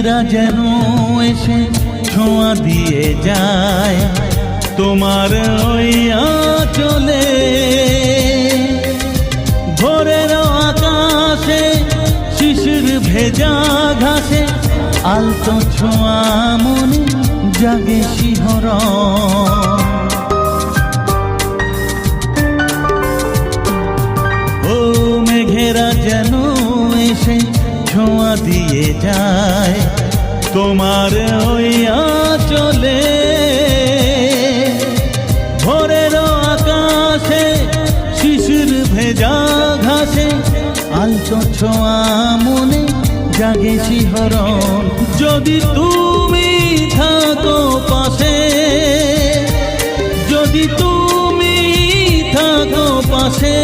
মেঘেরা যেন এসে ছোঁয়া দিয়ে যায় তোমার ওই আঁচলে। ভোরের আকাশে শিশির ভেজা ঘাসে আলতো ছোঁয়া মনে জাগে শিহরণ। ও মেঘেরা যেন এসে ছোঁয়া দিয়ে যায় তোমার ওই আঁচলে। ভোরের আকাশে শিশির ভেজা ঘাসে আলতো ছোঁয়া মনে জাগে শিহরণ। যদি তুমি থাকো পাশে, যদি তুমি থাকো পাশে,